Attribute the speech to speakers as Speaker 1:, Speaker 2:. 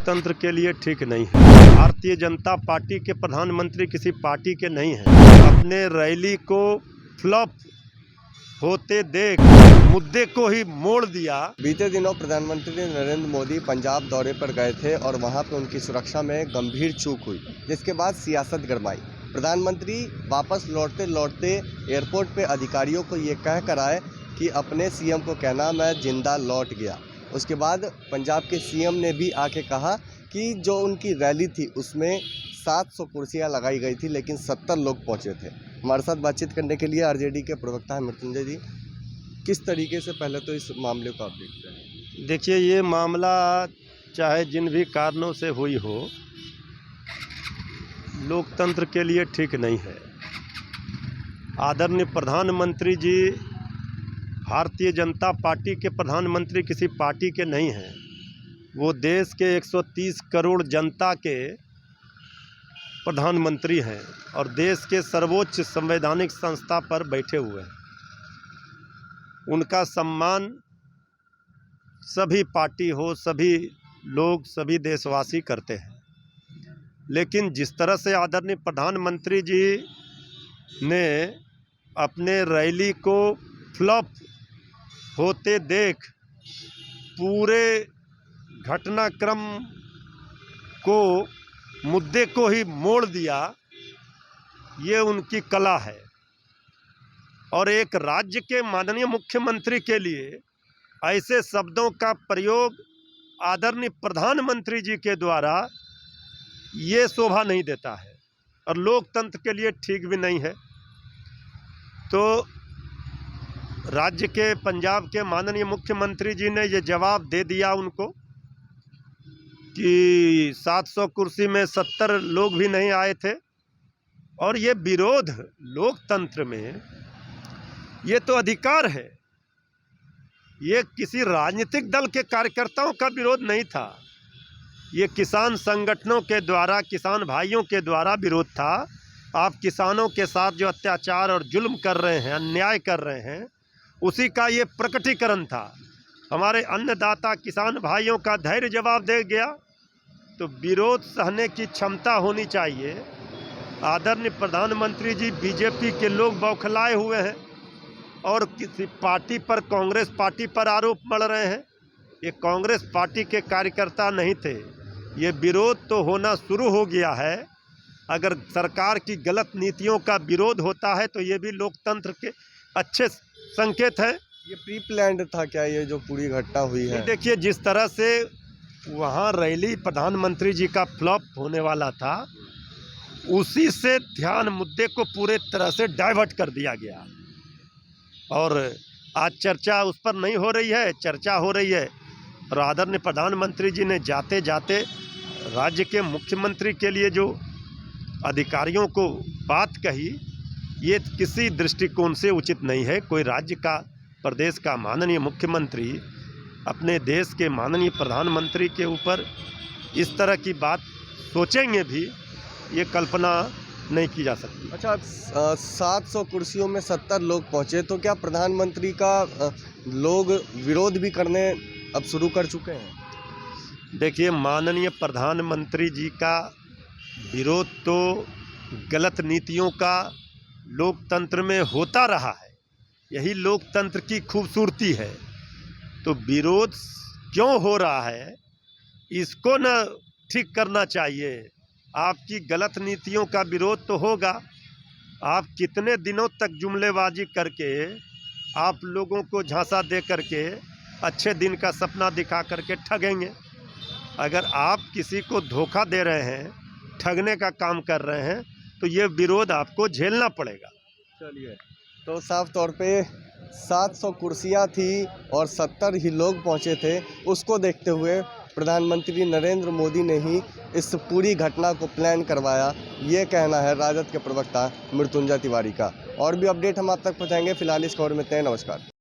Speaker 1: लोकतंत्र के लिए ठीक नहीं है। भारतीय जनता पार्टी के प्रधानमंत्री किसी पार्टी के नहीं हैं। अपने रैली को फ्लॉप होते देख मुद्दे को ही मोड़ दिया।
Speaker 2: बीते दिनों प्रधानमंत्री नरेंद्र मोदी पंजाब दौरे पर गए थे और वहां पर उनकी सुरक्षा में गंभीर चूक हुई, जिसके बाद सियासत गरमाई। प्रधानमंत्री वापस लौटते लौटते एयरपोर्ट पे अधिकारियों को ये कह कर आए कि अपने सीएम को कहना मैं जिंदा लौट गया। उसके बाद पंजाब के सीएम ने भी आके कहा कि जो उनकी रैली थी उसमें 700 कुर्सियां लगाई गई थी, लेकिन 70 लोग पहुंचे थे। हमारे साथ बातचीत करने के लिए आरजेडी के प्रवक्ता हैं मृत्युंजय जी। किस तरीके से पहले तो इस मामले को आप देखते हैं?
Speaker 1: देखिए, ये मामला चाहे जिन भी कारणों से हुई हो, लोकतंत्र के लिए ठीक नहीं है। आदरणीय प्रधानमंत्री जी भारतीय जनता पार्टी के प्रधानमंत्री किसी पार्टी के नहीं हैं। वो देश के 130 करोड़ जनता के प्रधानमंत्री हैं और देश के सर्वोच्च संवैधानिक संस्था पर बैठे हुए हैं। उनका सम्मान सभी पार्टी हो, सभी लोग, सभी देशवासी करते हैं। लेकिन जिस तरह से आदरणीय प्रधानमंत्री जी ने अपने रैली को फ्लॉप होते देख पूरे घटनाक्रम को, मुद्दे को ही मोड़ दिया, ये उनकी कला है। और एक राज्य के माननीय मुख्यमंत्री के लिए ऐसे शब्दों का प्रयोग आदरणीय प्रधानमंत्री जी के द्वारा ये शोभा नहीं देता है और लोकतंत्र के लिए ठीक भी नहीं है। तो राज्य के, पंजाब के माननीय मुख्यमंत्री जी ने ये जवाब दे दिया उनको कि 700 कुर्सी में 70 लोग भी नहीं आए थे। और ये विरोध लोकतंत्र में, ये तो अधिकार है। ये किसी राजनीतिक दल के कार्यकर्ताओं का विरोध नहीं था। ये किसान संगठनों के द्वारा, किसान भाइयों के द्वारा विरोध था। आप किसानों के साथ जो अत्याचार और जुल्म कर रहे हैं, अन्याय कर रहे हैं, उसी का ये प्रकटीकरण था। हमारे अन्नदाता किसान भाइयों का धैर्य जवाब दे गया। तो विरोध सहने की क्षमता होनी चाहिए। आदरणीय प्रधानमंत्री जी, बीजेपी के लोग बौखलाए हुए हैं और किसी पार्टी पर, कांग्रेस पार्टी पर आरोप मढ़ रहे हैं। ये कांग्रेस पार्टी के कार्यकर्ता नहीं थे। ये विरोध तो होना शुरू हो गया है। अगर सरकार की गलत नीतियों का विरोध होता है तो ये भी लोकतंत्र के अच्छे संकेत हैं।
Speaker 2: ये प्री प्लान्ड था क्या, ये जो पूरी घटना हुई है?
Speaker 1: देखिए, जिस तरह से वहाँ रैली प्रधानमंत्री जी का फ्लॉप होने वाला था, उसी से ध्यान मुद्दे को पूरे तरह से डाइवर्ट कर दिया गया। और आज चर्चा उस पर नहीं हो रही है, चर्चा हो रही है। और आदरणीय प्रधानमंत्री जी ने जाते जाते राज्य के मुख्यमंत्री के लिए जो अधिकारियों को बात कही, ये किसी दृष्टिकोण से उचित नहीं है। कोई राज्य का, प्रदेश का माननीय मुख्यमंत्री अपने देश के माननीय प्रधानमंत्री के ऊपर इस तरह की बात सोचेंगे भी, ये कल्पना नहीं की जा सकती।
Speaker 2: अच्छा, 700 कुर्सियों में 70 लोग पहुंचे, तो क्या प्रधानमंत्री का लोग विरोध भी करने अब शुरू कर चुके हैं?
Speaker 1: देखिए, माननीय प्रधानमंत्री जी का विरोध तो गलत नीतियों का लोकतंत्र में होता रहा है। यही लोकतंत्र की खूबसूरती है। तो विरोध क्यों हो रहा है, इसको न ठीक करना चाहिए। आपकी गलत नीतियों का विरोध तो होगा। आप कितने दिनों तक जुमलेबाजी करके, आप लोगों को झांसा दे करके, अच्छे दिन का सपना दिखा करके ठगेंगे। अगर आप किसी को धोखा दे रहे हैं, ठगने का काम कर रहे हैं, तो ये विरोध आपको झेलना पड़ेगा।
Speaker 2: चलिए, तो साफ तौर पे 700 कुर्सियां थी और 70 ही लोग पहुंचे थे। उसको देखते हुए प्रधानमंत्री नरेंद्र मोदी ने ही इस पूरी घटना को प्लान करवाया, ये कहना है राजद के प्रवक्ता मृत्युंजय तिवारी का। और भी अपडेट हम आप तक पहुंचाएंगे। फिलहाल इस खबर में इतना ही। नमस्कार।